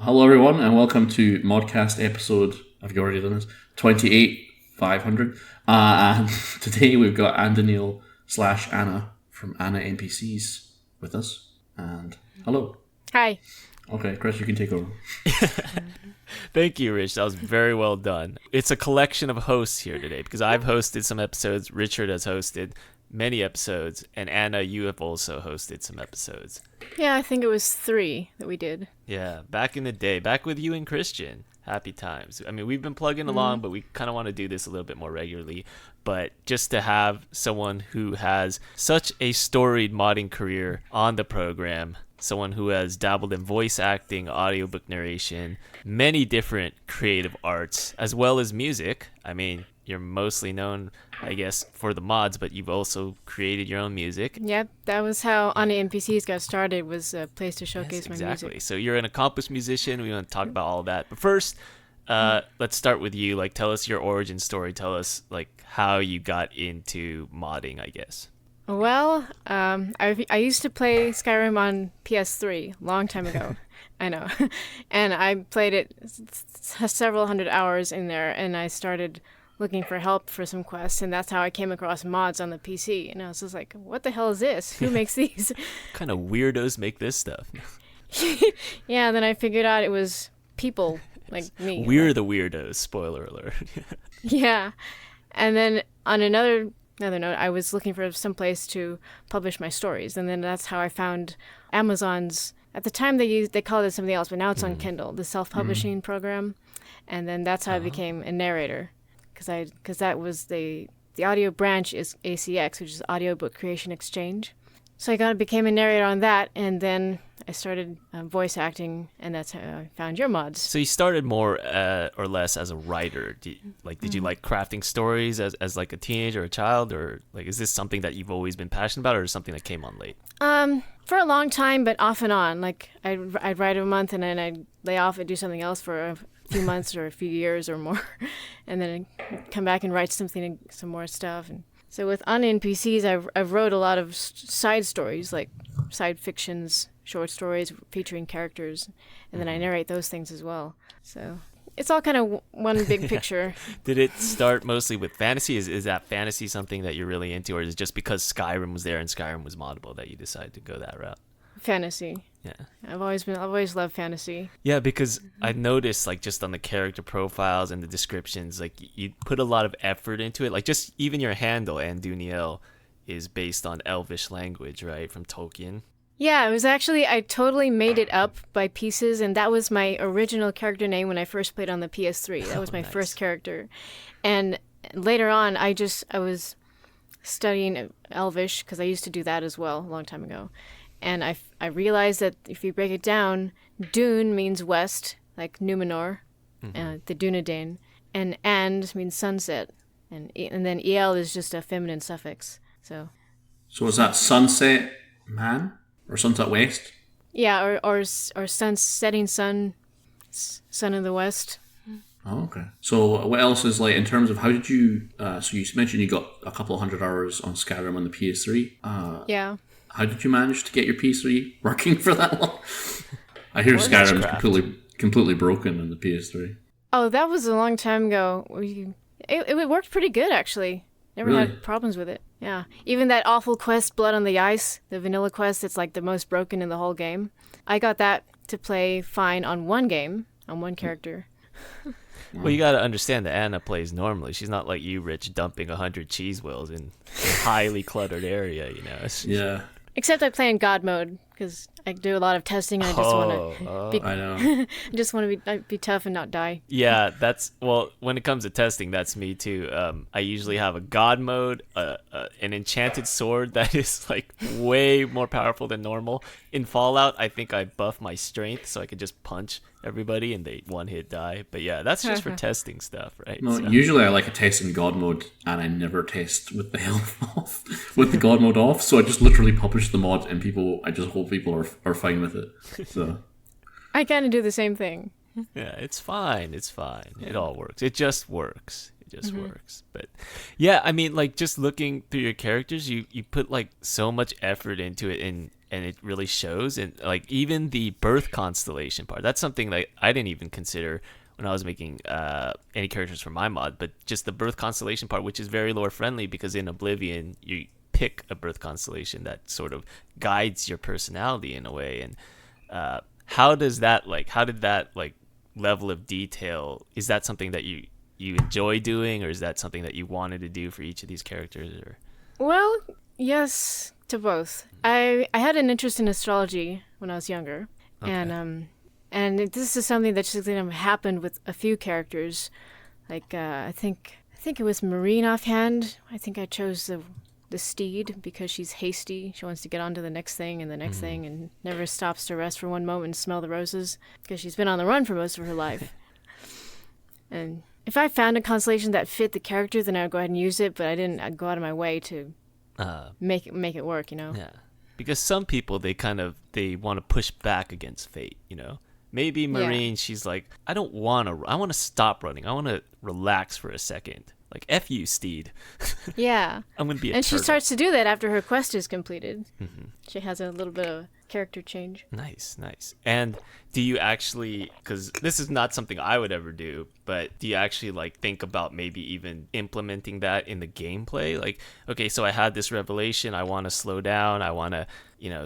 Hello, everyone, and welcome to Modcast episode. Have you already done this? 28,500. And today we've got Anduniel / Anna from Anna NPCs with us. And hello. Hi. Okay, Chris, you can take over. Thank you, Rich. That was very well done. It's a collection of hosts here today because I've hosted some episodes. Richard has hosted many episodes. And Anna, you have also hosted some episodes. Yeah, I think it was 3 that we did. Yeah, back in the day, back with you and Christian. Happy times. I mean, we've been plugging along, but we kind of want to do this a little bit more regularly. But just to have someone who has such a storied modding career on the program, someone who has dabbled in voice acting, audiobook narration, many different creative arts, as well as music. I mean, you're mostly known, I guess, for the mods, but you've also created your own music. Yep, that was how On the NPCs got started, was a place to showcase my music. Exactly. So you're an accomplished musician. We want to talk about all that. But first, let's start with you. Like, tell us your origin story. Tell us, like, how you got into modding, I guess. Well, I used to play Skyrim on PS3 a long time ago. I know. And I played it several hundred hours in there, and I started looking for help for some quests, and that's how I came across mods on the PC. And I was just like, what the hell is this? Who makes these? What kind of weirdos make this stuff? Yeah, then I figured out it was people like me. We're the weirdos, spoiler alert. Yeah. And then on another note, I was looking for some place to publish my stories, and then that's how I found Amazon's. At the time they called it something else, but now it's on Kindle, the self-publishing program. And then that's how I became a narrator, because that was the audio branch is ACX, which is Audiobook Creation Exchange. So I became a narrator on that, and then I started voice acting, and that's how I found your mods. So you started more or less as a writer. Did you like crafting stories as like a teenager or a child, or like is this something that you've always been passionate about, or something that came on late? For a long time, but off and on. Like I'd write a month, and then I'd lay off and do something else for a few months or a few years or more, and then I'd come back and write some more stuff. And so with On NPCs, I've wrote a lot of side stories, like side fictions, short stories featuring characters, and then I narrate those things as well. So it's all kind of one big picture. Did it start mostly with fantasy? Is that fantasy something that you're really into, or is it just because Skyrim was there and Skyrim was moddable that you decided to go that route? Fantasy. Yeah. I've always loved fantasy. Yeah, because I've noticed, like, just on the character profiles and the descriptions, like, you put a lot of effort into it. Like, just even your handle, Anduniel, is based on Elvish language, right, from Tolkien. Yeah, it was actually, I totally made it up by pieces, and that was my original character name when I first played on the PS3. That was my Nice. first character. And later on, I was studying Elvish, because I used to do that as well a long time ago. And I realized that if you break it down, Dune means west, like Numenor, the Dunedain, and means sunset, and then El is just a feminine suffix. So is that Sunset Man or Sunset West? yeah, or setting sun of the west. Oh, okay. So what else is, like, in terms of how did you... so you mentioned you got a couple of hundred hours on Skyrim on the PS3. Yeah. How did you manage to get your PS3 working for that long? I hear Skyrim is completely broken on the PS3. Oh, that was a long time ago. It worked pretty good, actually. Never Really? had problems with it. Yeah. Even that awful quest, Blood on the Ice, the vanilla quest, it's like the most broken in the whole game. I got that to play fine on one game, on one character. Well, you got to understand that Anna plays normally. She's not like you, Rich, dumping 100 cheese wheels in a highly cluttered area, you know? Yeah. Except I play in God mode, because I do a lot of testing, and I just want to I know. just want to be tough and not die. Yeah, well, when it comes to testing, that's me too. I usually have a god mode, an enchanted sword that is like way more powerful than normal. In Fallout, I think I buff my strength so I could just punch everybody and they one hit die. But yeah, that's just for testing stuff, right? No, So- usually I like a test in God mode, and I never test with the health off, with the God mode off. So I just literally publish the mod, and I just hope people are fine with it. So I kind of do the same thing. Yeah, it's fine. It's fine. It all works. It just works. It just works. But yeah, I mean, like, just looking through your characters, you put like so much effort into it, and and it really shows. And like even the birth constellation part, that's something that I didn't even consider when I was making any characters for my mod, but just the birth constellation part, which is very lore friendly, because in Oblivion you pick a birth constellation that sort of guides your personality in a way. And how did that level of detail, is that something that you enjoy doing, or is that something that you wanted to do for each of these characters? Or Well, yes to both. I had an interest in astrology when I was younger, Okay. and this is something that just kind of happened with a few characters. Like I think it was Marine offhand. I think I chose the steed because she's hasty. She wants to get on to the next thing and the next thing, and never stops to rest for one moment and smell the roses, because she's been on the run for most of her life. And if I found a constellation that fit the character, then I would go ahead and use it, but I'd go out of my way to make it work, you know? Yeah. Because some people, they want to push back against fate, you know? Maybe Marine, she's like, I want to stop running. I want to relax for a second. Like, F you, steed. Yeah. I'm going to be a And she turtle. starts to do that after her quest is completed. She has a little bit of character change. Nice. And do you actually, because this is not something I would ever do, but do you actually like think about maybe even implementing that in the gameplay? Like, okay, so I had this revelation. I want to slow down. I want to,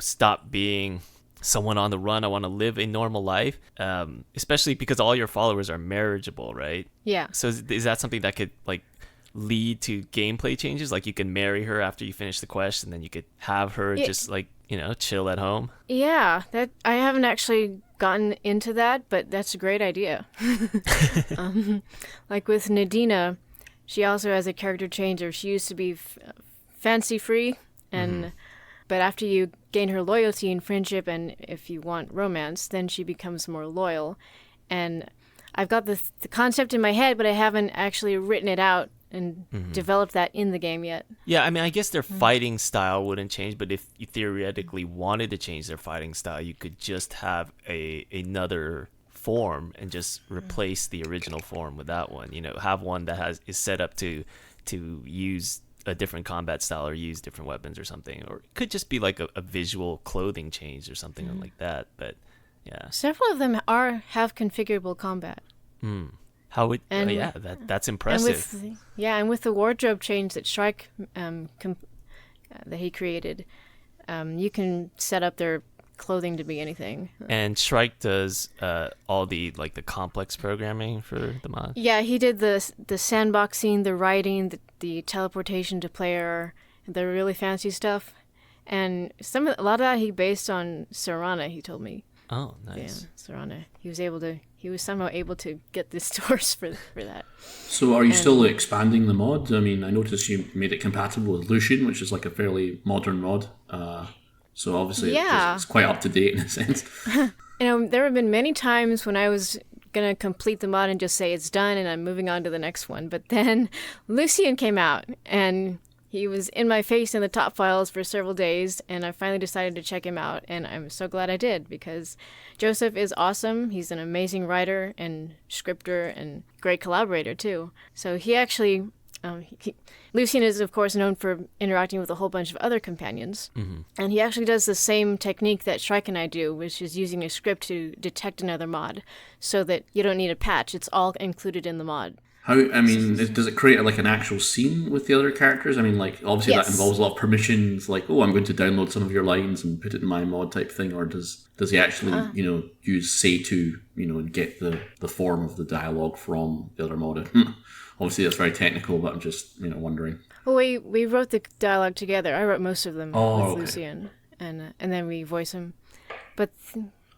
stop being someone on the run. I want to live a normal life, especially because all your followers are marriageable, right? Yeah. So is that something that could like lead to gameplay changes? Like you can marry her after you finish the quest, and then you could have her just like, chill at home? Yeah, that I haven't actually gotten into that, but that's a great idea. Like with Nadina, she also has a character change, or she used to be fancy free, and but after you gain her loyalty and friendship, and if you want romance, then she becomes more loyal. And I've got the concept in my head, but I haven't actually written it out and developed that in the game yet. Yeah, I mean, I guess their fighting style wouldn't change, but if you theoretically wanted to change their fighting style, you could just have another form and just replace the original form with that one. Have one that is set up to use a different combat style or use different weapons or something. Or it could just be like a visual clothing change or something like that. But yeah. Several of them have configurable combat. How would that's impressive. And with the wardrobe change that Shrike that he created, you can set up their clothing to be anything. And Shrike does all the complex programming for the mod. Yeah, he did the sandboxing, the writing, the teleportation to player, the really fancy stuff, and a lot of that he based on Serana. He told me. Oh, nice. Yeah, Serana. He was somehow able to get the stores for that. So are you still expanding the mod? I mean, I noticed you made it compatible with Lucian, which is like a fairly modern mod. So obviously it's quite up to date in a sense. There have been many times when I was going to complete the mod and just say it's done and I'm moving on to the next one. But then Lucian came out and he was in my face in the top files for several days, and I finally decided to check him out, and I'm so glad I did, because Joseph is awesome. He's an amazing writer and scripter and great collaborator, too. So he actually... Lucian is, of course, known for interacting with a whole bunch of other companions, and he actually does the same technique that Shrike and I do, which is using a script to detect another mod, so that you don't need a patch. It's all included in the mod. Does it create like an actual scene with the other characters? I mean, like, obviously Yes. that involves a lot of permissions, like, I'm going to download some of your lines and put it in my mod type thing, or does he actually, use say to, and get the form of the dialogue from the other mod? Obviously that's very technical, but I'm just, wondering. Well, we wrote the dialogue together. I wrote most of them with okay. Lucian, and then we voice him. But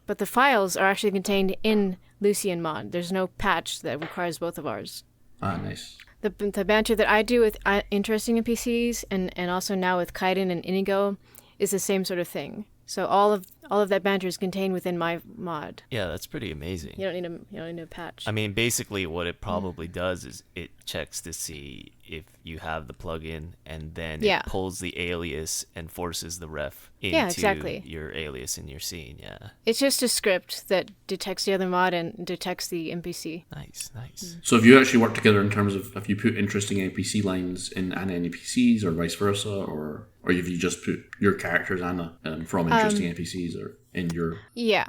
the files are actually contained in Lucian mod. There's no patch that requires both of ours. Ah, nice. The banter that I do with interesting NPCs and also now with Kaiden and Inigo is the same sort of thing. So all of that banter is contained within my mod. Yeah, that's pretty amazing. You don't need a patch. I mean, basically what it probably does is it checks to see if you have the plugin, and then Yeah. it pulls the alias and forces the ref into Yeah, exactly. your alias in your scene. Yeah. It's just a script that detects the other mod and detects the NPC. Nice. So have you actually worked together in terms of, have you put interesting NPC lines in Anna NPCs or vice versa, or have you just put your characters Anna from interesting NPCs or in your... Yeah.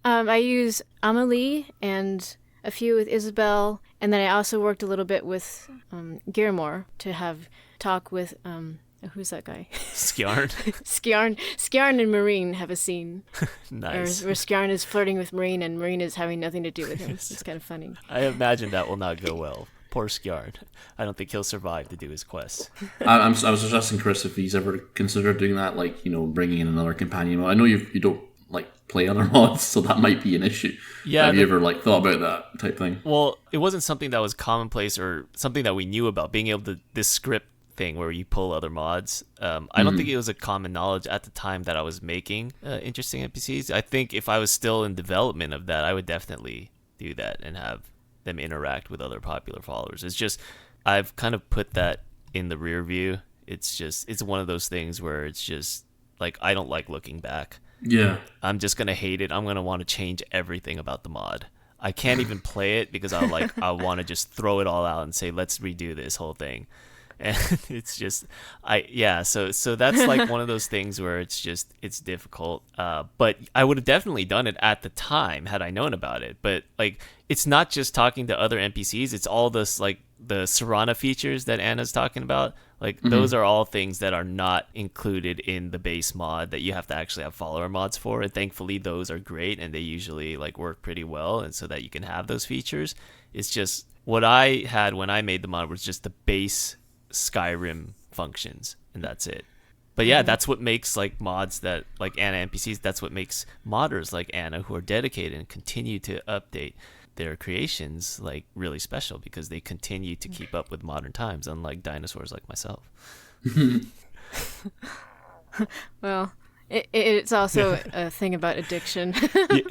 I use Amelie and a few with Isabel, and then I also worked a little bit with Gearmore to have talk with who's that guy? Skjarn. Skjarn and Marine have a scene. Nice. Where Skjarn is flirting with Marine and Marine is having nothing to do with him. It's kind of funny. I imagine that will not go well. Poor Skjarn. I don't think he'll survive to do his quests. I was just asking Chris if he's ever considered doing that, like, bringing in another companion mod. I know you don't like play other mods, so that might be an issue. Yeah. Have you ever thought about that type thing? Well, it wasn't something that was commonplace or something that we knew about, being able to, this script thing where you pull other mods. I don't think it was a common knowledge at the time that I was making interesting NPCs. I think if I was still in development of that, I would definitely do that and have them interact with other popular followers. It's just, I've kind of put that in the rear view. It's one of those things where it's just like, I don't like looking back. Yeah. I'm just going to hate it. I'm going to want to change everything about the mod. I can't even play it because I want to just throw it all out and say, let's redo this whole thing. And it's just, so that's like one of those things where it's difficult. But I would have definitely done it at the time had I known about it. But like, it's not just talking to other NPCs. It's all this, like the Serana features that Anna's talking about. Like those are all things that are not included in the base mod that you have to actually have follower mods for. And thankfully those are great and they usually like work pretty well. And so that you can have those features. It's just what I had when I made the mod was just the base Skyrim functions, and that's it. But yeah, that's what makes like mods that like Anna NPCs, that's what makes modders like Anna who are dedicated and continue to update their creations like really special, because they continue to keep up with modern times, unlike dinosaurs like myself. Well, it's also a thing about addiction. Yeah.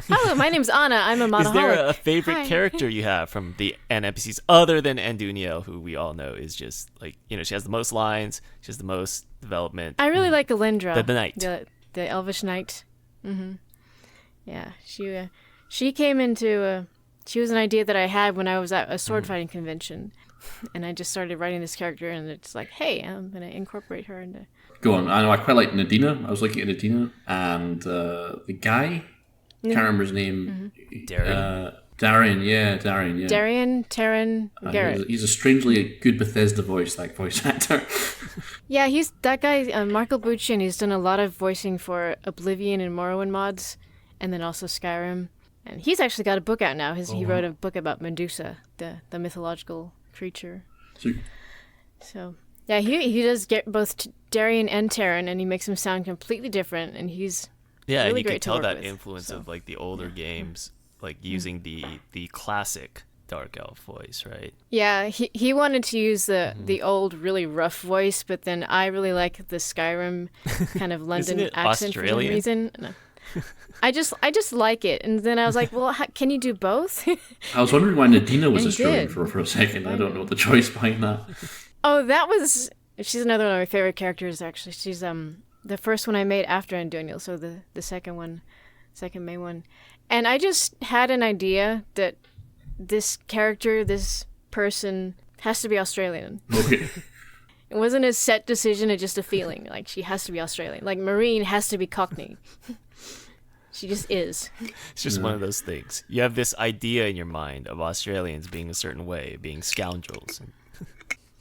Hello, my name's Anna. I'm a modaholic. Is there a favorite Hi. character you have from the NPCs other than Anduniel, who we all know is just like, she has the most lines, she has the most development. I really like Alindra. The knight. The elvish knight. Yeah, she came into she was an idea that I had when I was at a sword fighting convention, and I just started writing this character, and it's like, hey, I'm gonna incorporate her into. Go on. I know. I quite like Nadina. I was looking at Nadina and the guy. Can't remember his name. Darian. Yeah. Darian, Terran, Garrett. He's a strangely good Bethesda voice actor. Yeah, he's that guy, Marco Bucci. He's done a lot of voicing for Oblivion and Morrowind mods, and then also Skyrim. And he's actually got a book out now. He wrote a book about Medusa, the mythological creature. So yeah, he does get both Darian and Terran, and he makes them sound completely different. And he's really and you great can to tell work that with, influence so. of like the older games, like using the classic dark elf voice, right? Yeah, he wanted to use the old really rough voice, but then I really like the Skyrim kind of London Isn't it accent Australian? for some reason. No. I just like it, and then I was like, well, can you do both? I was wondering why Nadina was And he Australian did. for a second. I don't know the choice behind that. Oh, she's another one of my favorite characters, actually. She's the first one I made after Anduniel, so the second main one. And I just had an idea that this character, this person, has to be Australian. Okay. It wasn't a set decision, it's just a feeling. Like, she has to be Australian. Like, Marine has to be Cockney. She just is. It's just one of those things. You have this idea in your mind of Australians being a certain way, being scoundrels, and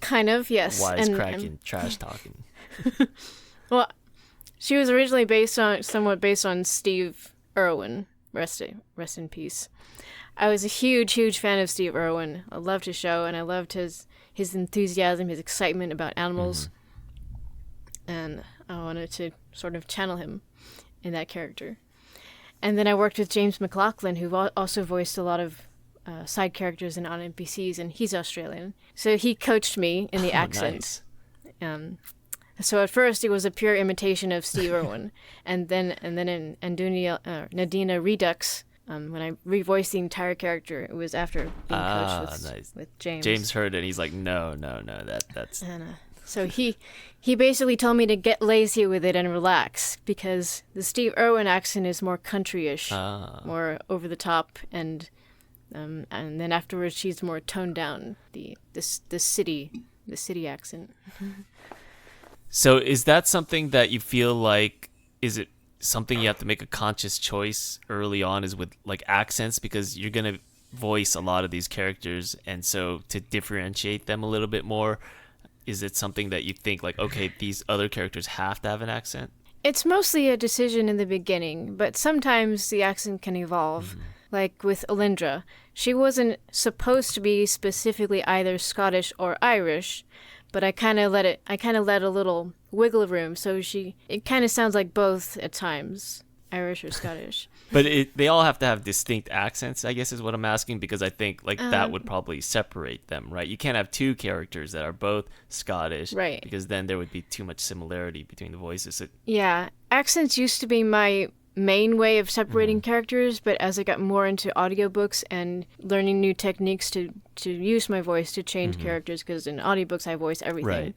Kind of, yes. wisecracking, trash talking. Well, she was originally somewhat based on Steve Irwin. Rest in peace. I was a huge fan of Steve Irwin. I loved his show, and I loved his enthusiasm, his excitement about animals. And I wanted to sort of channel him in that character. And then I worked with James McLaughlin, who also voiced a lot of side characters and non-NPCs, and he's Australian. So he coached me in the accents. Nice. So at first it was a pure imitation of Steve Irwin, and then in Anduniel, Nadina Redux, when I revoiced the entire character, it was after being coached with James. James heard it and he's like, no, that's... And, so he basically told me to get lazy with it and relax, because the Steve Irwin accent is more country-ish, more over the top, and then afterwards she's more toned down, the city accent. So is that something that you feel like, is it something you have to make a conscious choice early on, is with like accents, because you're going to voice a lot of these characters, and so to differentiate them a little bit more, is it something that you think like, okay, these other characters have to have an accent? It's mostly a decision in the beginning, but sometimes the accent can evolve. Like with Alindra, she wasn't supposed to be specifically either Scottish or Irish, but I kind of let a little wiggle room, so it kind of sounds like both at times, Irish or Scottish. But they all have to have distinct accents, I guess is what I'm asking, because I think like that would probably separate them, right? You can't have two characters that are both Scottish, right? Because then there would be too much similarity between the voices. Yeah, accents used to be my main way of separating characters, but as I got more into audiobooks and learning new techniques to use my voice to change characters, because in audiobooks I voice everything.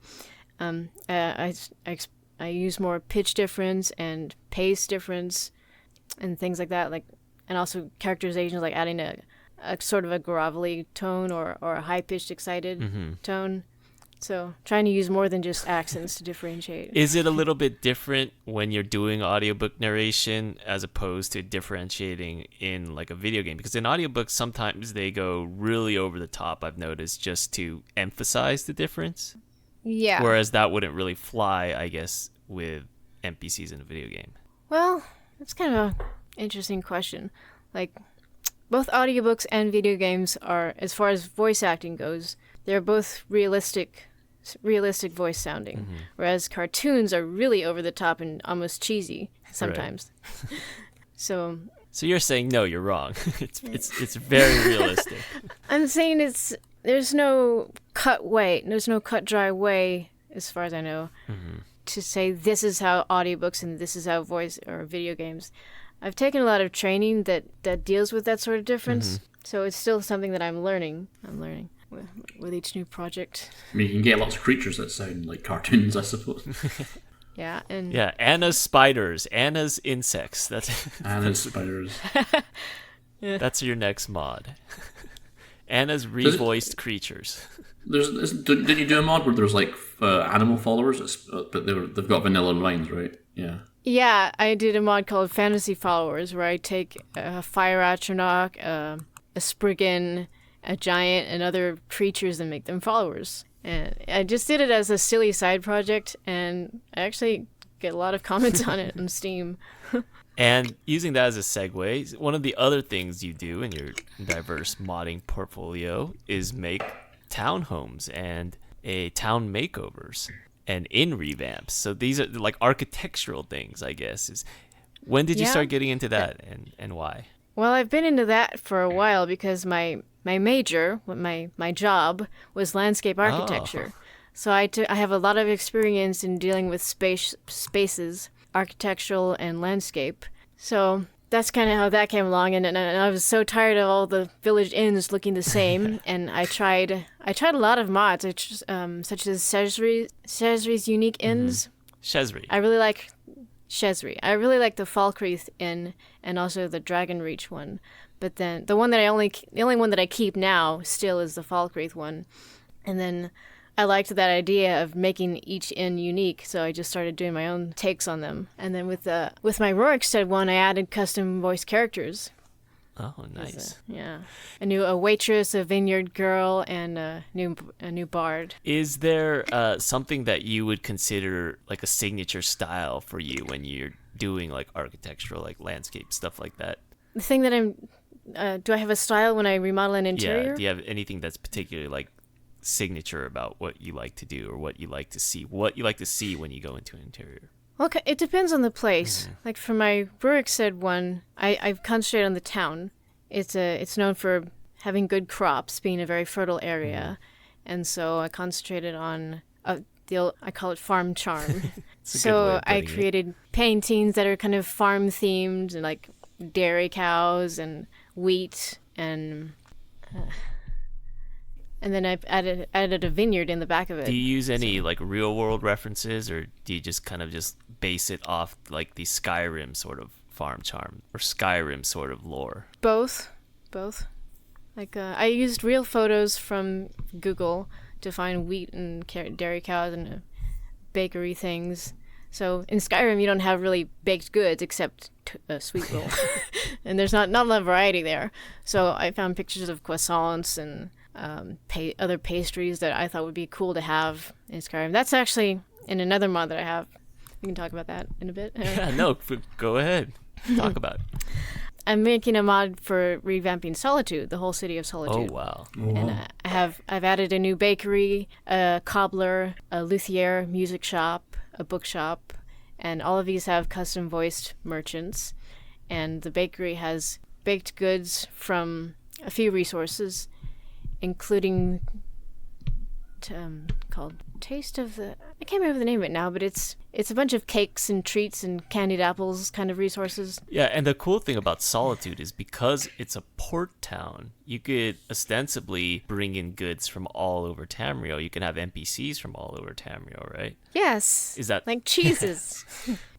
Right. I use more pitch difference and pace difference and things like that, and also characterizations, like adding a sort of a grovelly tone or a high-pitched excited tone. So trying to use more than just accents to differentiate. Is it a little bit different when you're doing audiobook narration as opposed to differentiating in like a video game? Because in audiobooks, sometimes they go really over the top, I've noticed, just to emphasize the difference. Yeah. Whereas that wouldn't really fly, I guess, with NPCs in a video game. Well, that's kind of an interesting question. Like, both audiobooks and video games are, as far as voice acting goes, they're both realistic voice sounding, whereas cartoons are really over the top and almost cheesy sometimes. Right. So you're saying no, you're wrong. It's very realistic. I'm saying there's no cut dry way, as far as I know, to say this is how audiobooks and this is how voice or video games. I've taken a lot of training that deals with that sort of difference, so it's still something that I'm learning with each new project. I mean, you can get lots of creatures that sound like cartoons, I suppose. Yeah, and Anna's spiders, Anna's insects. That's Anna's spiders. That's your next mod. Anna's revoiced creatures. Did you do a mod where there's like animal followers, but they've got vanilla lines, right? Yeah. Yeah, I did a mod called Fantasy Followers, where I take a fire atronach, a spriggan, a giant, and other creatures and make them followers. And I just did it as a silly side project, and I actually get a lot of comments on it on Steam. And using that as a segue, one of the other things you do in your diverse modding portfolio is make townhomes and town makeovers and inn revamps. So these are like architectural things, I guess. When did you start getting into that, and why? Well, I've been into that for a while because my major, my job, was landscape architecture. So I have a lot of experience in dealing with spaces, architectural and landscape. So that's kind of how that came along, and I was so tired of all the village inns looking the same, and I tried a lot of mods, such as Chesry's unique inns. Chesry. I really like Chesry. I really like the Falkreath Inn and also the Dragonreach one. But then the only one that I keep now still is the Falkreath one. And then I liked that idea of making each inn unique, so I just started doing my own takes on them. And then with my Rorikstead one, I added custom voice characters. Oh, nice. A waitress, a vineyard girl, and a new bard. Is there something that you would consider like a signature style for you when you're doing like architectural, like landscape stuff like that? The thing that do I have a style when I remodel an interior? Yeah. Do you have anything that's particularly like signature about what you like to do or what you like to see? What you like to see when you go into an interior? Well, it depends on the place. Like for my Rorikstead one, I've concentrated on the town. It's known for having good crops, being a very fertile area, and so I concentrated on I call it farm charm. So I created paintings that are kind of farm themed and like dairy cows and wheat and then I've added a vineyard in the back of it. Do you use any like real world references, or do you just kind of just base it off like the Skyrim sort of farm charm or Skyrim sort of lore? Both. Like I used real photos from Google to find wheat and dairy cows and bakery things. So in Skyrim, you don't have really baked goods except a sweet roll, and there's not a lot of variety there. So I found pictures of croissants and other pastries that I thought would be cool to have in Skyrim. That's actually in another mod that I have. We can talk about that in a bit. Yeah, no, go ahead. Talk about it. I'm making a mod for revamping Solitude, the whole city of Solitude. Oh, wow. And I've added a new bakery, a cobbler, a luthier, music shop, a bookshop, and all of these have custom voiced merchants. And the bakery has baked goods from a few resources, including called Taste of the... I can't remember the name of it now, but it's a bunch of cakes and treats and candied apples kind of resources. Yeah, and the cool thing about Solitude is because it's a port town, you could ostensibly bring in goods from all over Tamriel. You can have NPCs from all over Tamriel, right? Yes. Is that... like cheeses.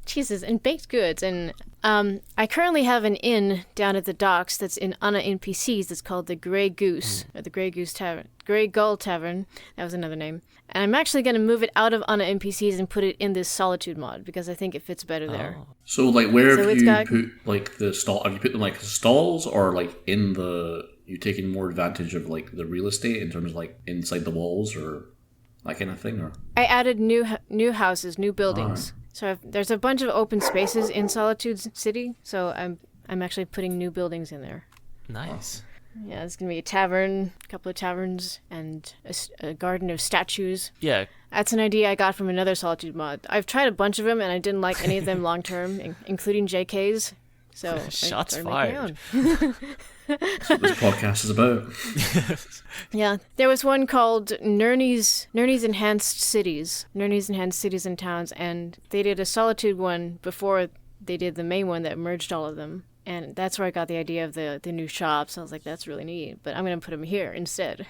Cheeses and baked goods. And I currently have an inn down at the docks that's in Anna NPCs that's called the Grey Goose, or the Grey Goose Tavern. Grey Gull Tavern. That was another name. And I'm actually going to move it out of Anna NPCs and put it in this Solitude mod because I think it fits better there. So, like, where have you put, like, the stall? Have you put them, like, stalls or, like, in the... You taking more advantage of, like, the real estate in terms of, like, inside the walls or that kind of thing? Or I added new houses, new buildings. So there's a bunch of open spaces in Solitude City, so I'm actually putting new buildings in there. Nice. Yeah, there's going to be a tavern, a couple of taverns, and a garden of statues. Yeah. That's an idea I got from another Solitude mod. I've tried a bunch of them, and I didn't like any of them long term, including JK's. So Shots I fired. That's what this podcast is about. Yeah, there was one called Nerney's Enhanced Cities and Towns, and they did a Solitude one before they did the main one that merged all of them. And that's where I got the idea of the new shops. I was like, that's really neat, but I'm going to put them here instead.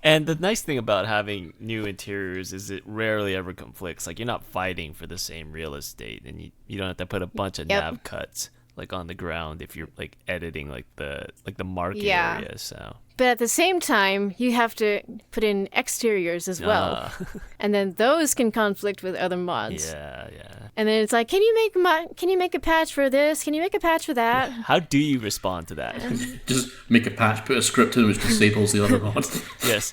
And the nice thing about having new interiors is it rarely ever conflicts. Like, you're not fighting for the same real estate, and you don't have to put a bunch of nav cuts like on the ground if you're like editing like the market area. So, but at the same time, you have to put in exteriors as well, and then those can conflict with other mods. Yeah. And then it's like, can you make a patch for this? Can you make a patch for that? How do you respond to that? Just make a patch, put a script in which disables the other mods. Yes.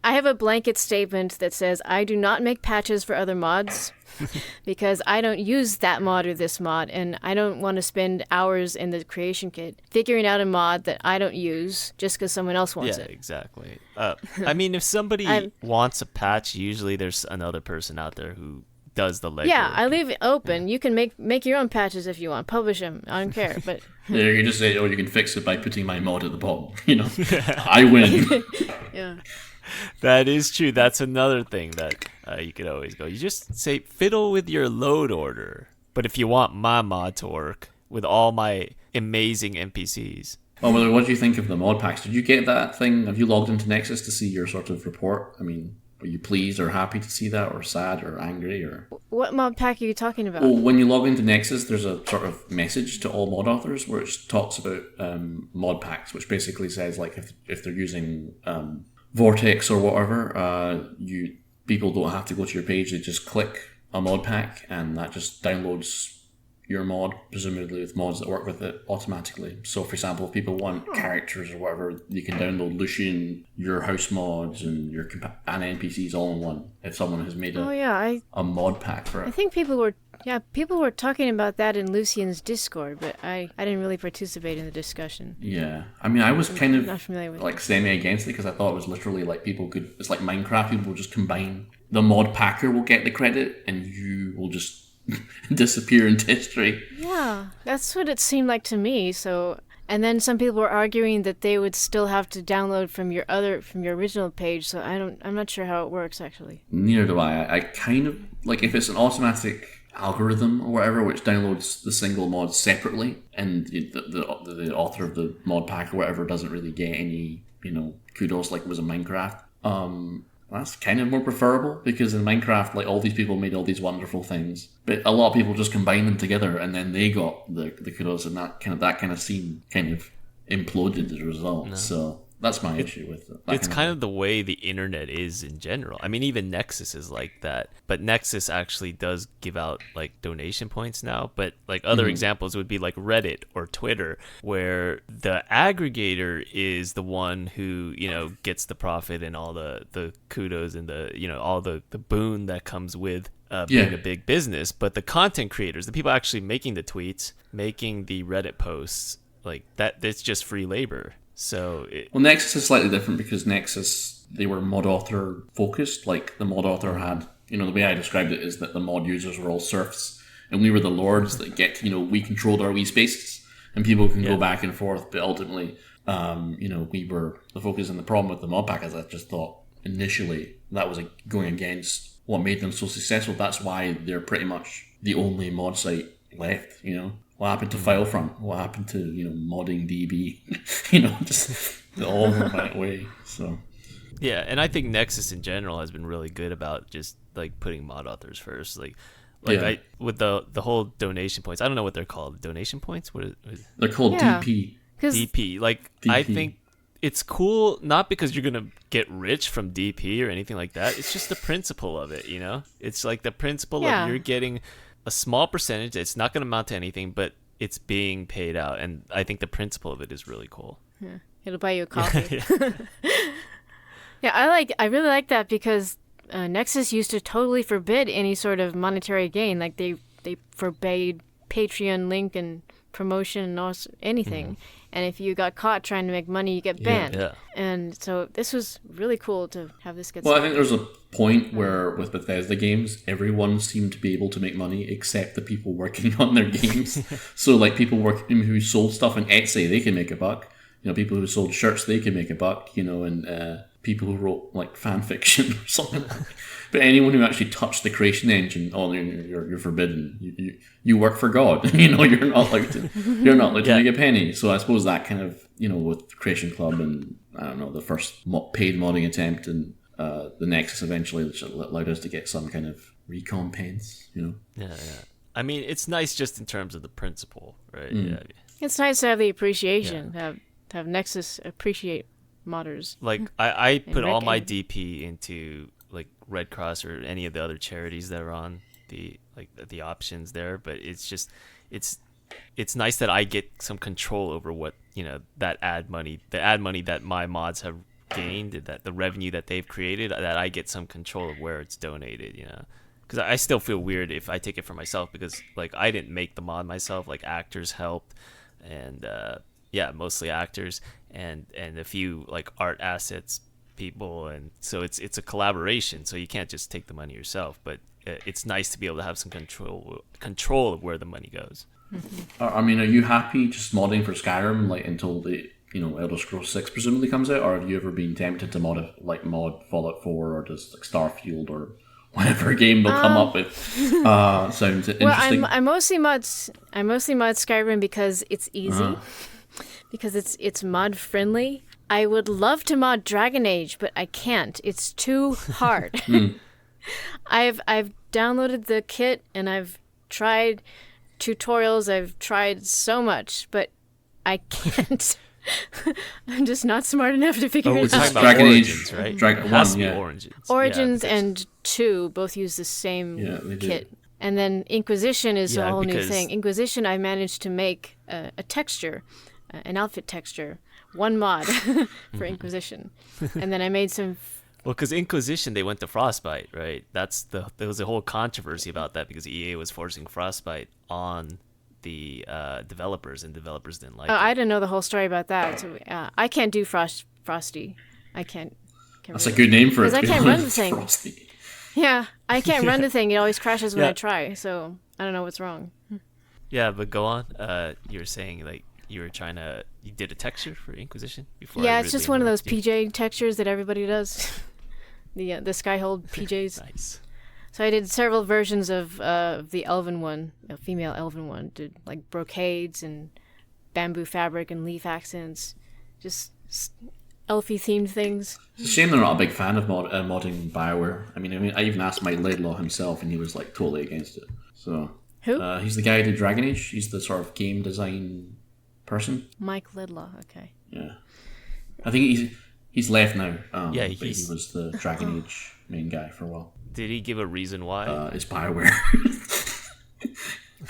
I have a blanket statement that says I do not make patches for other mods because I don't use that mod or this mod, and I don't want to spend hours in the creation kit figuring out a mod that I don't use just because someone else wants it. Yeah, exactly. I mean, if somebody wants a patch, usually there's another person out there who does the legwork. Yeah, I leave it open. You can make your own patches if you want. Publish them. I don't care. But yeah, you can just say, you can fix it by putting my mod at the bottom. I win. Yeah. That is true. That's another thing that you could always go. You just say, fiddle with your load order. But if you want my mod to work with all my amazing NPCs. Oh, well, what do you think of the mod packs? Did you get that thing? Have you logged into Nexus to see your sort of report? I mean, were you pleased or happy to see that, or sad or angry? Or what mod pack are you talking about? Well, when you log into Nexus, there's a sort of message to all mod authors where it talks about mod packs, which basically says, like, if they're using Vortex or whatever, people don't have to go to your page. They just click a mod pack, and that just downloads your mod, presumably with mods that work with it automatically. So, for example, if people want characters or whatever, you can download Lucian, your house mods, and your NPCs all in one. If someone has made a mod pack for it, I think people were talking about that in Lucian's Discord, but I didn't really participate in the discussion. Yeah, I mean, I was kind of not familiar with like semi against it because I thought it was literally like it's like Minecraft. People will just combine. The mod packer will get the credit, and you will just disappear into history. Yeah, that's what it seemed like to me. So, and then some people were arguing that they would still have to download from your original page. So I'm not sure how it works actually. Neither do I. I kind of like if it's an automatic algorithm or whatever, which downloads the single mod separately, and the author of the mod pack or whatever doesn't really get any, kudos like it was in Minecraft. That's kind of more preferable, because in Minecraft, like, all these people made all these wonderful things, but a lot of people just combined them together, and then they got the kudos, and that kind of scene kind of imploded as a result. No. So that's my issue with it. It's kind of the way the internet is in general. I mean, even Nexus is like that, but Nexus actually does give out like donation points now. But like other examples would be like Reddit or Twitter, where the aggregator is the one who, gets the profit and all the kudos and the, all the boon that comes with being a big business. But the content creators, the people actually making the tweets, making the Reddit posts, like that, it's just free labor. So Nexus is slightly different, because Nexus, they were mod author focused. Like, the mod author had, the way I described it is that the mod users were all serfs, and we were the lords that get, we controlled our wee spaces, and people can go back and forth. But ultimately, we were the focus. And the problem with the mod pack is I just thought initially that was going against what made them so successful. That's why they're pretty much the only mod site left, What happened to FileFront? What happened to, modding DB? Just all went that way. So yeah, and I think Nexus in general has been really good about just like putting mod authors first. With the whole donation points. I don't know what they're called. Donation points? What is they're called DP. DP. Like, DP. I think it's cool, not because you're gonna get rich from DP or anything like that. It's just the principle of it. It's like the principle of you're getting a small percentage. It's not going to amount to anything, but it's being paid out, and I think the principle of it is really cool. Yeah. It'll buy you a coffee. Yeah, I really like that, because Nexus used to totally forbid any sort of monetary gain. Like, they forbade Patreon link and promotion and anything. And if you got caught trying to make money, you get banned. Yeah. And so this was really cool to have this get started. I think there's a point where with Bethesda games, everyone seemed to be able to make money except the people working on their games. So like people who sold stuff on Etsy, they can make a buck. People who sold shirts, they can make a buck. And people who wrote like fan fiction or something. But anyone who actually touched the creation engine, you're forbidden. You work for God. You're not allowed to make a penny. So I suppose that kind of, with Creation Club and I don't know, the first paid modding attempt and the Nexus eventually, which allowed us to get some kind of recompense. Yeah. I mean, it's nice just in terms of the principle, right? Yeah. It's nice to have the appreciation, to have Nexus appreciate modders. Like I put all my DP into like Red Cross or any of the other charities that are on the options there, but it's just it's nice that I get some control over what the ad money that my mods have gained, that the revenue that they've created, that I get some control of where it's donated, because I still feel weird if I take it for myself, because like I didn't make the mod myself. Like actors helped, and mostly actors and a few like art assets people, and so it's a collaboration, so you can't just take the money yourself, but it's nice to be able to have some control of where the money goes. I mean, are you happy just modding for Skyrim like until the Elder Scrolls 6 presumably comes out, or have you ever been tempted to mod Fallout 4 or just like Starfield or whatever game they'll come up with? Sounds interesting. I mostly mod Skyrim because it's easy, because it's mod friendly. I would love to mod Dragon Age, but I can't. It's too hard. I've downloaded the kit and I've tried tutorials. I've tried so much, but I can't. I'm just not smart enough to figure it out. Dragon Origins, Age, right? Dragon Origins and 2 both use the same kit. And then Inquisition is a whole new thing. Inquisition, I managed to make a texture, an outfit texture, one mod for Inquisition. And then I made some... Well, because Inquisition, they went to Frostbite, right? There was a whole controversy about that because EA was forcing Frostbite on the developers, and developers didn't like it. I didn't know the whole story about that. So, I can't do Frosty. I can't That's a good name for it. Because I can't run the thing. Frosty. Yeah, I can't run the thing. It always crashes when I try, so I don't know what's wrong. Yeah, but go on. You were saying, like, you did a texture for Inquisition before? Yeah, it's just one of those PJ textures that everybody does. The Skyhold PJs. Nice. So I did several versions of the elven one, the female elven one. Did like brocades and bamboo fabric and leaf accents, just elfy themed things. It's a shame they're not a big fan of modding Bioware. I mean, I even asked my Laidlaw himself, and he was like totally against it. So Who? He's the guy who did Dragon Age. He's the sort of game design person. Mike Lidlaw. Okay. Yeah, I think he's left now. Yeah, but he was the Dragon Age main guy for a while. Did he give a reason why? It's Bioware.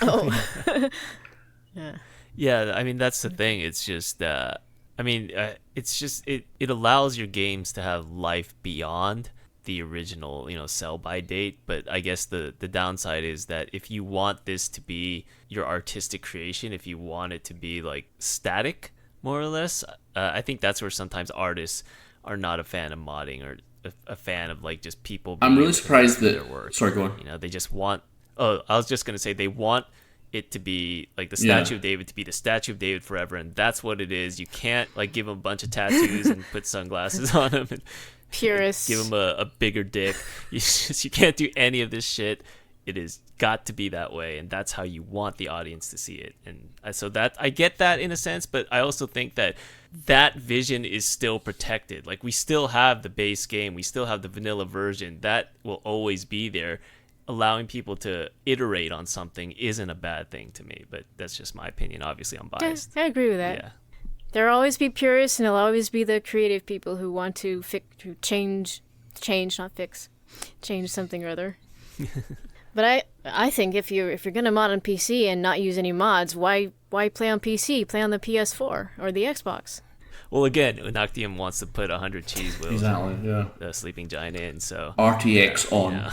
Oh. Yeah. Yeah, I mean, that's the thing. It's just, it's just, it allows your games to have life beyond the original, sell by date. But I guess the downside is that if you want this to be your artistic creation, if you want it to be like static, more or less, I think that's where sometimes artists are not a fan of modding or a fan of like just people being I'm really surprised that their work. Sorry, go on. They just want, I was just going to say, they want it to be like the Statue of David to be the Statue of David forever, and that's what it is. You can't like give him a bunch of tattoos and put sunglasses on him and Purists. give him a bigger dick. You can't do any of this shit. It is got to be that way, and that's how you want the audience to see it. And so that I get that in a sense, but I also think that vision is still protected. Like, we still have the base game, we still have the vanilla version that will always be there. Allowing people to iterate on something isn't a bad thing to me, but that's just my opinion. Obviously, I'm biased. I agree with that. Yeah. There'll always be purists, and there'll always be the creative people who want to change, not fix, change something or other. But I think if you're gonna mod on PC and not use any mods, why play on PC? Play on the PS4 or the Xbox. Well, again, Noctium wants to put 100 cheese wheels Exactly, yeah. the Sleeping Giant in, so RTX on. Yeah.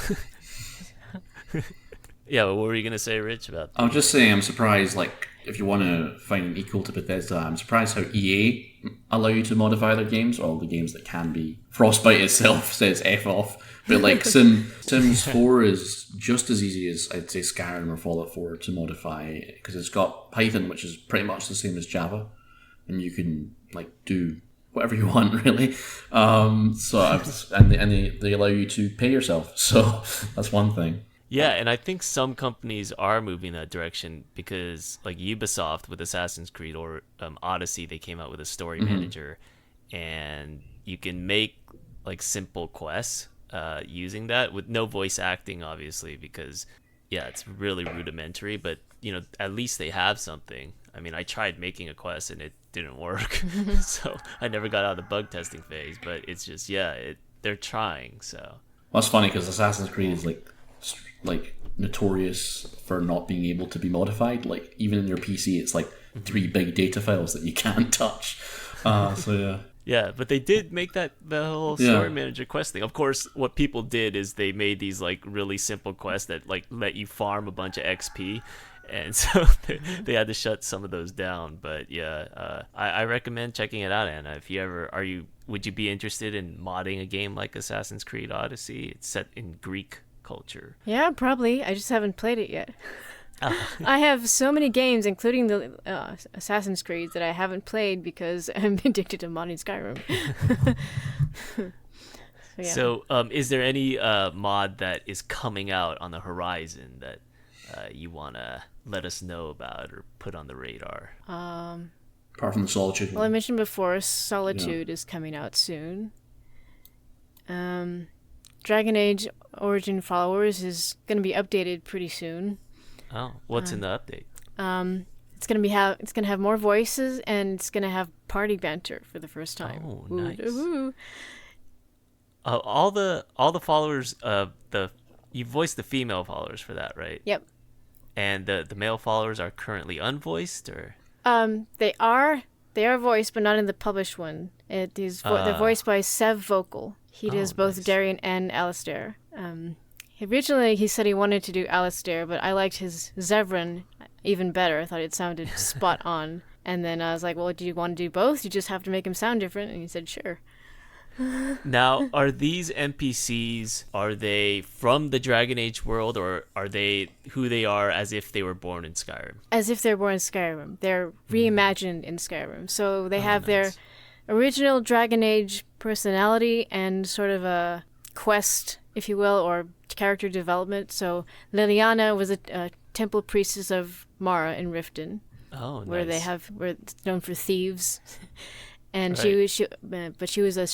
Yeah, well, what were you gonna say, Rich? About I'm just saying, I'm surprised. Like, if you want to find an equal to Bethesda, I'm surprised how EA allow you to modify their games. All the games that can be. Frostbite itself says F off, but like Sims 4 is just as easy as I'd say Skyrim or Fallout 4 to modify, because it's got Python, which is pretty much the same as Java, and you can like do whatever you want, really. And they allow you to pay yourself, so that's one thing. Yeah, and I think some companies are moving that direction, because like Ubisoft with Assassin's Creed or Odyssey, they came out with a story manager, and you can make like simple quests using that with no voice acting, obviously, because it's really rudimentary, but at least they have something. I mean, I tried making a quest and it didn't work, so I never got out of the bug testing phase, but it's just they're trying. So Well, that's funny because Assassin's Creed is like notorious for not being able to be modified. Like, even in your PC, it's like 3 big data files that you can't touch. So yeah. Yeah, but they did make the whole story manager quest thing. Of course, what people did is they made these like really simple quests that like let you farm a bunch of XP, and so they had to shut some of those down. But I recommend checking it out, Anna. If you ever would you be interested in modding a game like Assassin's Creed Odyssey? It's set in Greek culture. Yeah, probably. I just haven't played it yet. I have so many games, including the Assassin's Creed, that I haven't played because I'm addicted to modding Skyrim. So, is there any mod that is coming out on the horizon that you want to let us know about or put on the radar? Apart from the Solitude. Well, I mentioned before, Solitude is coming out soon. Dragon Age Origin Followers is going to be updated pretty soon. Oh, what's in the update? It's gonna have more voices, and it's gonna have party banter for the first time. Oh, nice. Ooh. All the followers you voiced the female followers for that, right? Yep. And the male followers are currently unvoiced, or they are voiced, but not in the published one. It is they're voiced by Sev Vocal. He does both nice. Darian and Alistair. Originally, he said he wanted to do Alistair, but I liked his Zevran even better. I thought it sounded spot on. And then I was like, well, do you want to do both? You just have to make him sound different. And he said, sure. Now, are these NPCs, are they from the Dragon Age world, or are they who they are as if they were born in Skyrim? As if they're born in Skyrim. They're reimagined in Skyrim. So they have their original Dragon Age personality and sort of a quest, if you will, or character development. So Liliana was a temple priestess of Mara in Riften, Oh, where nice. where it's known for thieves, and Right. she was a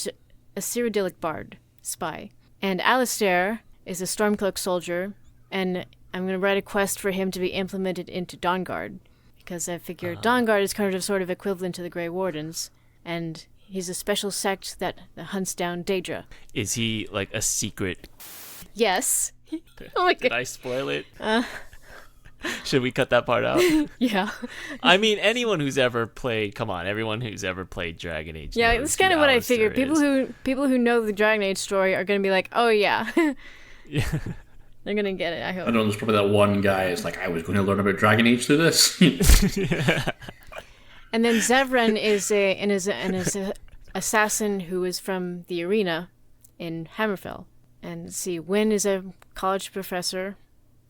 Cyrodiilic bard spy. And Alistair is a Stormcloak soldier, and I'm going to write a quest for him to be implemented into Dawnguard, because I figure Dawnguard is kind of sort of equivalent to the Grey Wardens, and he's a special sect that hunts down Daedra. Is he like a secret? Yes. Oh my Did god. I spoil it? Should we cut that part out? Yeah. I mean, anyone who's ever played, come on, everyone who's ever played Dragon Age. Yeah, knows that's kind who of what I Alistair figured. is. People who know the Dragon Age story are going to be like, "Oh yeah." Yeah. They're going to get it, I I hope. know there's probably that one guy is like, I was going to learn about Dragon Age through this. And then Zevran is a assassin who is from the arena in Hammerfell. And let's see, Wynne is a college professor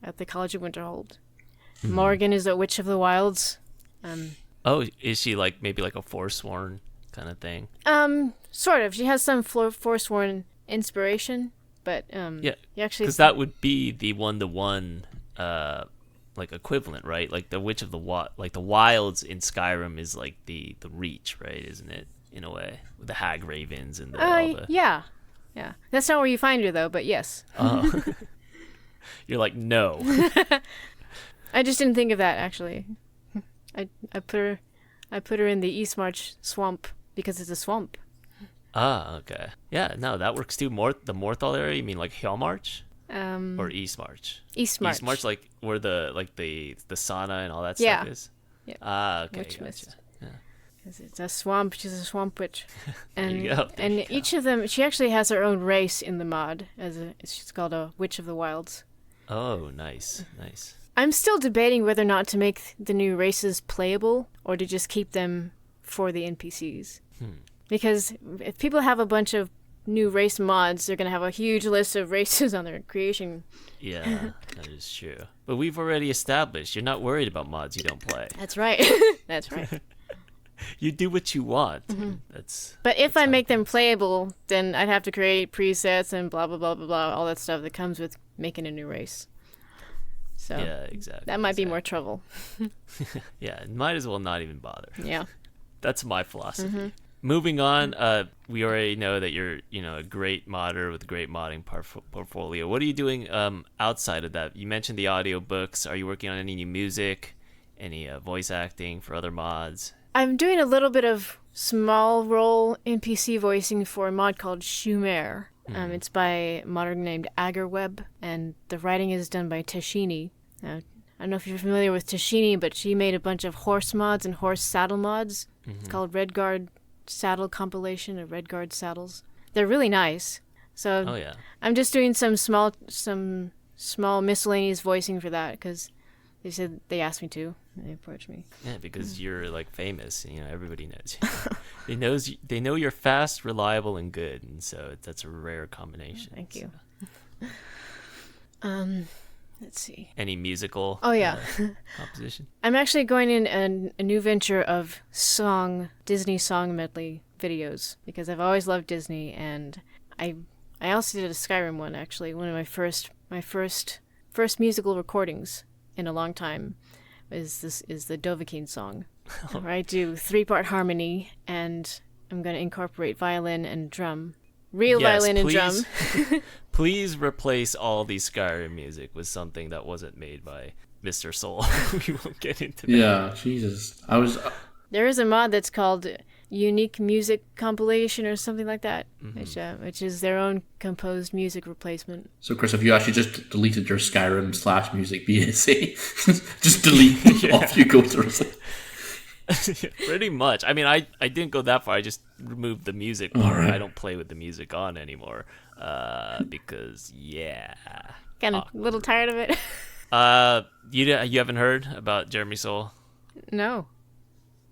at the College of Winterhold. Morgan is a witch of the wilds. Oh, is she like maybe like a Forsworn kind of thing? Sort of. She has some Forsworn inspiration, but Yeah, you actually because that would be the one-to-one like equivalent, right? Like the Witch of the like the Wilds in Skyrim is like the Reach, right? Isn't it in a way with the Hag Ravens and all the... yeah. That's not where you find her though, but yes. Oh. You're like, no. I just didn't think of that actually. I put her in the Eastmarch swamp because it's a swamp. Ah, okay. Yeah, no, that works too. The Morthal area, you mean like Hillmarch or Eastmarch? Eastmarch. Eastmarch, like where the sauna and all that Yeah. stuff is. Yeah. Ah, okay. Witch Gotcha. mist. 'Cause it's a swamp. She's a swamp witch. And you go. There and you go. each of them, she actually has her own race in the mod. She's called a Witch of the Wilds. Oh, nice. I'm still debating whether or not to make the new races playable or to just keep them for the NPCs. Because if people have a bunch of new race mods, they're going to have a huge list of races on their creation. Yeah, that is true. But we've already established you're not worried about mods you don't play. That's right. That's right. You do what you want. Mm-hmm. That's But if that's I how make it them goes. playable, then I'd have to create presets and blah, blah, blah, blah, blah, all that stuff that comes with making a new race. So Yeah, exactly. that might be more trouble. Yeah, might as well not even bother. Yeah. That's my philosophy. Mm-hmm. Moving on, we already know that you're, a great modder with a great modding portfolio. What are you doing outside of that? You mentioned the audiobooks. Are you working on any new music, any voice acting for other mods? I'm doing a little bit of small role NPC voicing for a mod called Shumer. It's by a modder named Agarweb, and the writing is done by Tashini. I don't know if you're familiar with Tashini, but she made a bunch of horse mods and horse saddle mods. It's called Redguard Saddle Compilation of Redguard Saddles. They're really nice. So Oh, yeah. I'm just doing some small miscellaneous voicing for that because they asked me to. They approached me. Yeah, because you're like famous, and everybody knows you. They know you're fast, reliable, and good, and so that's a rare combination. Thank you. So. Let's see. Any musical? Oh yeah, Composition. I'm actually going in a new venture of Disney song medley videos because I've always loved Disney, and I also did a Skyrim one actually. One of my first musical recordings in a long time is the Dovahkiin song, where I do 3-part harmony, and I'm going to incorporate violin and drum. Violin and drum. Please replace all the Skyrim music with something that wasn't made by Mr. Soul. We won't get into that. Yeah, Jesus. There is a mod that's called Unique Music Compilation or something like that, which is their own composed music replacement. So, Chris, have you actually just deleted your Skyrim /music BSA? Just delete off you go to Pretty much. I mean, I didn't go that far. I just removed the music part. Alright. I don't play with the music on anymore because, yeah. Kind of a little tired of it. You haven't heard about Jeremy Soule? No.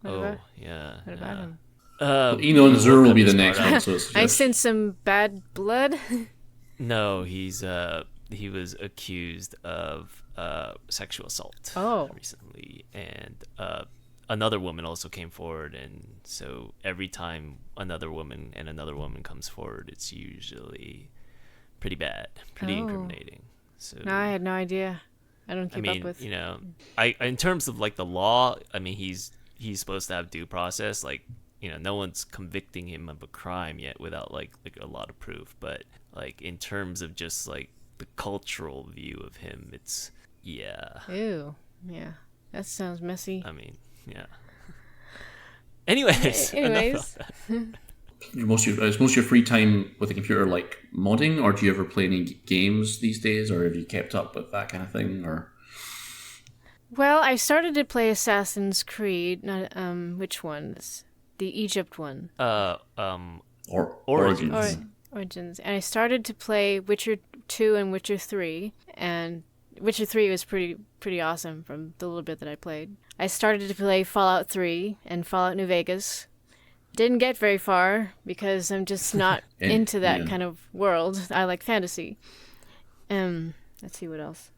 Oh, yeah. What about him? Eno and Zur will be the Start next out. one. So I sense some bad blood. No, he was accused of sexual assault recently, and another woman also came forward, and so every time another woman comes forward, it's usually pretty bad, pretty Oh. incriminating. So No, I had no idea. I don't keep up with. you know, I in terms of like the law, I mean, he's supposed to have due process. Like, you know, no one's convicting him of a crime yet without like a lot of proof. But like in terms of just like the cultural view of him, it's Ew. Yeah. That sounds messy. I mean, yeah. Anyways, enough about that. Is most of your free time with the computer like modding, or do you ever play any games these days, or have you kept up with that kind of thing? Or Well, I started to play Assassin's Creed. Not, which one? The Egypt one. or Origins. Origins. And I started to play Witcher 2 and Witcher 3. And Witcher 3 was pretty awesome from the little bit that I played. I started to play Fallout 3 and Fallout New Vegas. Didn't get very far because I'm just not into that kind of world. I like fantasy. Let's see what else.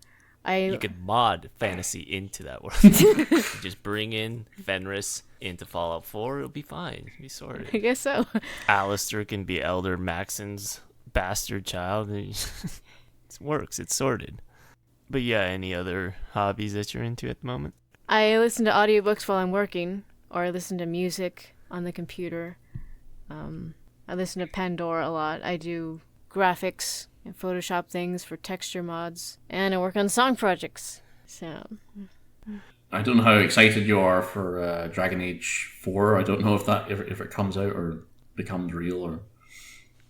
You could mod fantasy into that world. You just bring in Fenris into Fallout 4, it'll be fine. It'll be sorted. I guess so. Alistair can be Elder Maxon's bastard child. It works. It's sorted. But yeah, any other hobbies that you're into at the moment? I listen to audiobooks while I'm working, or I listen to music on the computer. I listen to Pandora a lot. I do graphics and Photoshop things for texture mods, and I work on song projects. So I don't know how excited you are for Dragon Age 4. I don't know if it comes out or becomes real, or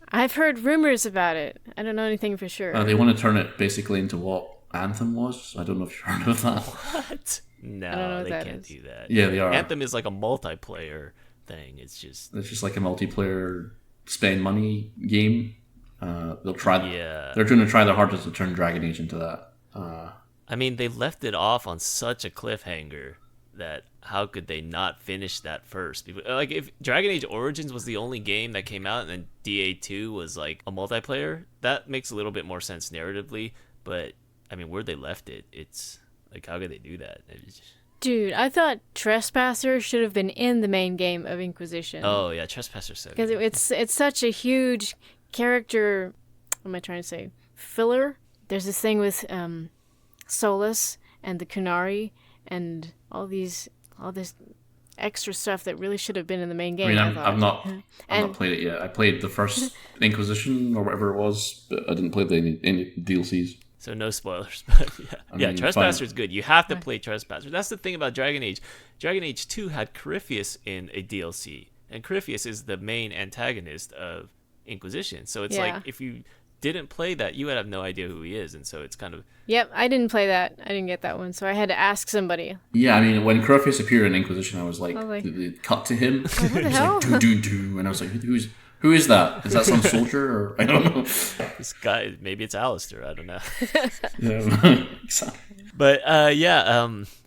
I've heard rumors about it. I don't know anything for sure. they want to turn it basically into what Anthem was. I don't know if you've heard of that. What? I don't know No, what they that can't is. do that. Yeah, they are. Anthem is like a multiplayer thing. It's just like a multiplayer spend money game. They'll try. Yeah. They're going to try their hardest to turn Dragon Age into that. I mean, they left it off on such a cliffhanger that how could they not finish that first? Like, if Dragon Age Origins was the only game that came out and then DA2 was like a multiplayer, that makes a little bit more sense narratively. But I mean, where they left it, it's like, how could they do that? Dude, I thought Trespasser should have been in the main game of Inquisition. Oh yeah, Trespasser said Because it's such a huge character. What am I trying to say? Filler. There's this thing with Solus and the Kunari and all this extra stuff that really should have been in the main game. I've not played it yet. I played the first Inquisition or whatever it was, but I didn't play any DLCs. So no spoilers, but yeah, mean, Trespasser is good. You have to play Trespasser. That's the thing about Dragon Age. Dragon Age 2 had Corypheus in a DLC, and Corypheus is the main antagonist of Inquisition. So it's like, if you didn't play that, you would have no idea who he is, and so it's kind of... Yep, I didn't play that. I didn't get that one, so I had to ask somebody. Yeah, I mean, when Corypheus appeared in Inquisition, I was like, they cut to him. What the hell? Like, do, and I was like, who is that? Is that some soldier? Or I don't know. This guy, maybe it's Alistair, I don't know. Yeah. But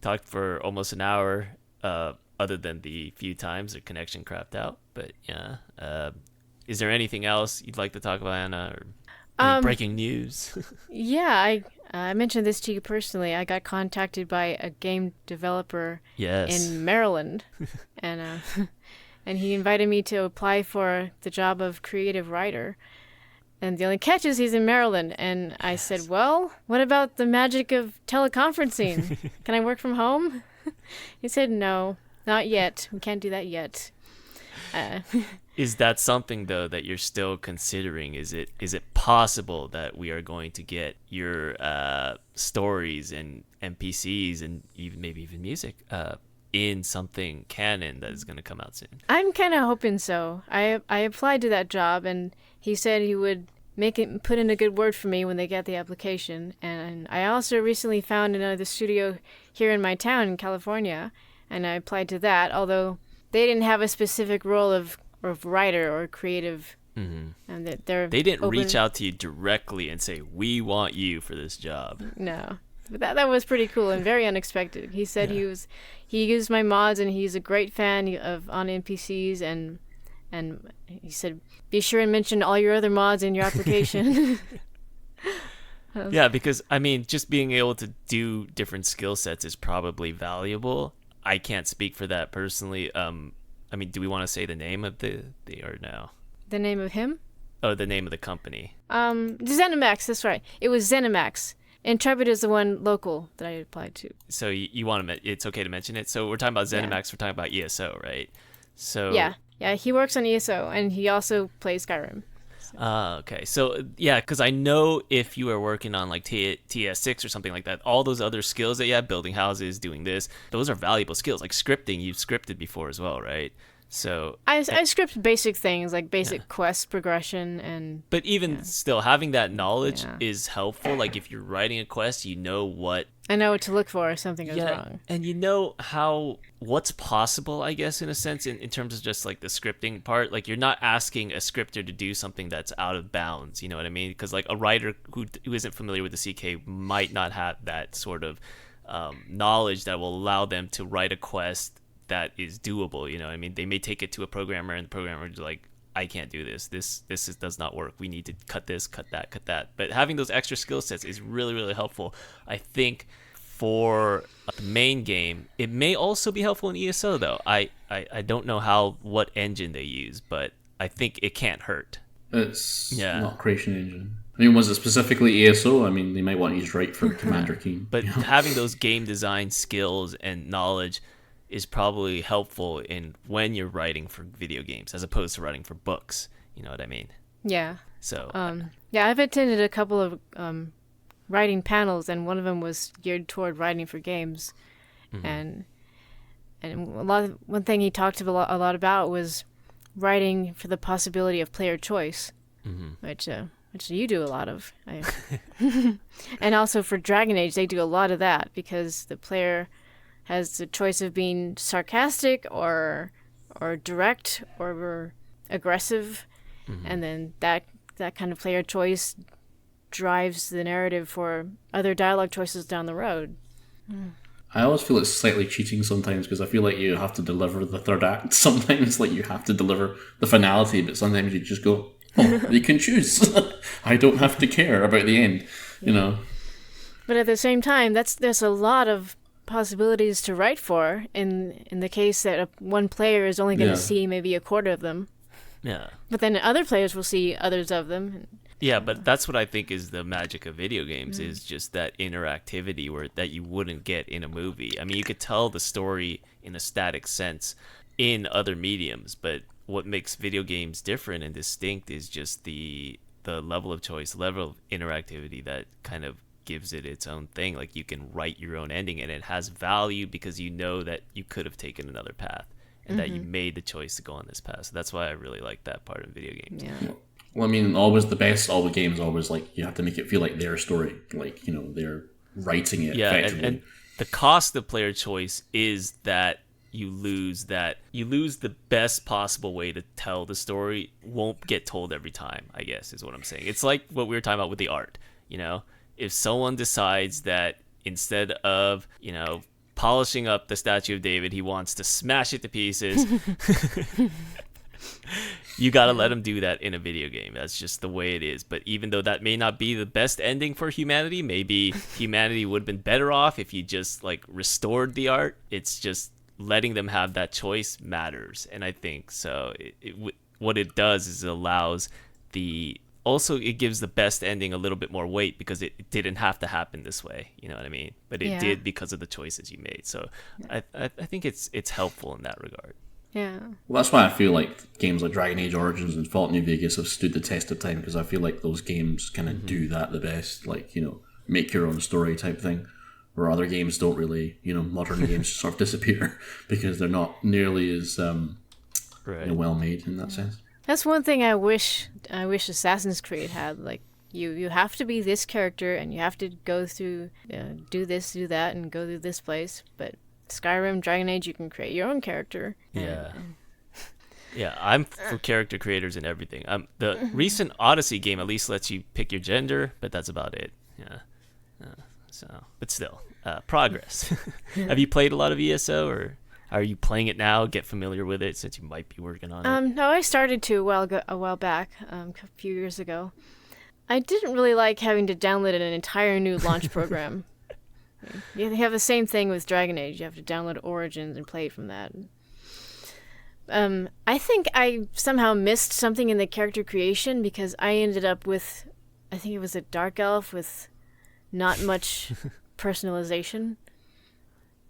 talked for almost an hour, other than the few times the connection crapped out. But yeah, is there anything else you'd like to talk about, Anna, or any breaking news? Yeah, I mentioned this to you personally. I got contacted by a game developer in Maryland, and and he invited me to apply for the job of creative writer. And the only catch is he's in Maryland. And I said, well, what about the magic of teleconferencing? Can I work from home? He said, no, not yet. We can't do that yet. Is that something, though, that you're still considering? Is it possible that we are going to get your stories and NPCs and maybe even music in something canon that is going to come out soon? I'm kind of hoping so. I applied to that job, and he said he would put in a good word for me when they get the application. And I also recently found another studio here in my town in California, and I applied to that, although they didn't have a specific role of writer or creative. Mm-hmm. And they didn't reach out to you directly and say, we want you for this job. No. But that was pretty cool and very unexpected. He said he used my mods, and he's a great fan on NPCs, and he said, be sure and mention all your other mods in your application. Yeah, because I mean, just being able to do different skill sets is probably valuable. I can't speak for that personally. I mean, do we want to say the name of the or no? The name of him? Oh, the name of the company. ZeniMax, that's right. It was ZeniMax. Intrepid is the one local that I applied to. So you want to? It's okay to mention it. So we're talking about ZeniMax. Yeah. We're talking about ESO, right? So yeah. He works on ESO, and he also plays Skyrim. Okay. So yeah, because I know if you are working on like TS6 or something like that, all those other skills that you have, building houses, doing this, those are valuable skills. Like scripting, you've scripted before as well, right? So I script basic things like basic quest progression and. But even still, having that knowledge is helpful. Like if you're writing a quest, you know what. I know what to look for if something goes wrong. And you know what's possible, I guess, in a sense, in terms of just like the scripting part. Like you're not asking a scripter to do something that's out of bounds. You know what I mean? Because like a writer who isn't familiar with the CK might not have that sort of knowledge that will allow them to write a quest that is doable. You know what I mean? They may take it to a programmer, and the programmer is like, I can't do this. This does not work. We need to cut this, cut that. But having those extra skill sets is really, really helpful. I think for the main game, it may also be helpful in ESO though. I don't know what engine they use, but I think it can't hurt. It's not Creation Engine. I mean, was it specifically ESO? I mean, they might want to use right for Commander Keen. But having those game design skills and knowledge is probably helpful in when you're writing for video games as opposed to writing for books. You know what I mean? Yeah. So I've attended a couple of writing panels, and one of them was geared toward writing for games. And one thing he talked a lot about was writing for the possibility of player choice, which you do a lot of. And also for Dragon Age, they do a lot of that because the player has the choice of being sarcastic or direct or aggressive, and then that kind of player choice drives the narrative for other dialogue choices down the road. I always feel it's slightly cheating sometimes because I feel like you have to deliver the third act. Sometimes like you have to deliver the finality, but sometimes you just go, oh, you can choose. I don't have to care about the end, you know. But at the same time, there's a lot of possibilities to write for in the case that one player is only going to see maybe a quarter of them. Yeah. But then other players will see others of them. Yeah, but that's what I think is the magic of video games is just that interactivity that you wouldn't get in a movie. I mean, you could tell the story in a static sense in other mediums, but what makes video games different and distinct is just the level of choice, level of interactivity that kind of gives it its own thing. Like you can write your own ending and it has value because you know that you could have taken another path and that you made the choice to go on this path. So that's why I really like that part of video games. Yeah. Well, I mean, always the best, all the games always like you have to make it feel like their story, like, you know, they're writing it effectively. And the cost of player choice is that you lose the best possible way to tell the story won't get told every time, I guess is what I'm saying. It's like what we were talking about with the art, you know? If someone decides that instead of, you know, polishing up the statue of David, he wants to smash it to pieces, you got to let him do that in a video game. That's just the way it is. But even though that may not be the best ending for humanity, maybe humanity would have been better off if you just like restored the art. It's just letting them have that choice matters. And I think so. What it does is it allows also it gives the best ending a little bit more weight because it didn't have to happen this way. You know what I mean? But it did because of the choices you made. So I think it's helpful in that regard. Yeah. Well, that's why I feel like games like Dragon Age Origins and Fallout New Vegas have stood the test of time because I feel like those games kind of do that the best. Like, you know, make your own story type thing. Where other games don't really, you know, modern games sort of disappear because they're not nearly as well made in that sense. That's one thing I wish Assassin's Creed had. Like, you have to be this character and you have to go through, do this, do that, and go through this place. But Skyrim, Dragon Age, you can create your own character. Yeah. Yeah, I'm for character creators and everything. The recent Odyssey game at least lets you pick your gender, but that's about it. Yeah. But still, progress. Have you played a lot of ESO, or are you playing it now? Get familiar with it since you might be working on it. No, I started to a while back, a few years ago. I didn't really like having to download an entire new launch program. You have the same thing with Dragon Age. You have to download Origins and play it from that. I think I somehow missed something in the character creation because I ended up with, I think it was a dark elf with not much personalization.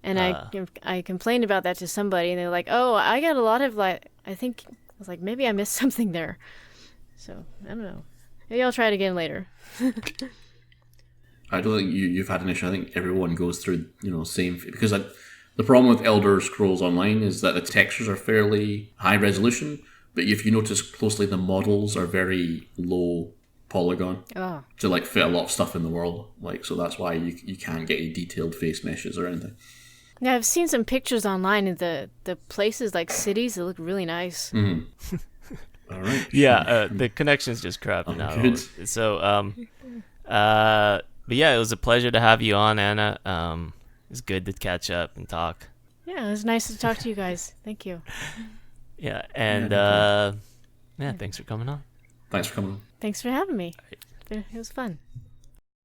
And I complained about that to somebody, and they're like, "Oh, I got a lot of like." I think I was like, maybe I missed something there. So I don't know. Maybe I'll try it again later. I don't think you've had an issue. I think everyone goes through same because the problem with Elder Scrolls Online is that the textures are fairly high resolution, but if you notice closely, the models are very low polygon to like fit a lot of stuff in the world. Like so that's why you can't get any detailed face meshes or anything. Yeah, I've seen some pictures online of the places like cities that look really nice. Mm-hmm. All right. Yeah, the connection's just crapping out. Good. So, but yeah, it was a pleasure to have you on, Anna. It was good to catch up and talk. Yeah, it was nice to talk to you guys. Thank you. Yeah, and thanks for coming on. Thanks for coming on. Thanks for having me. It was fun.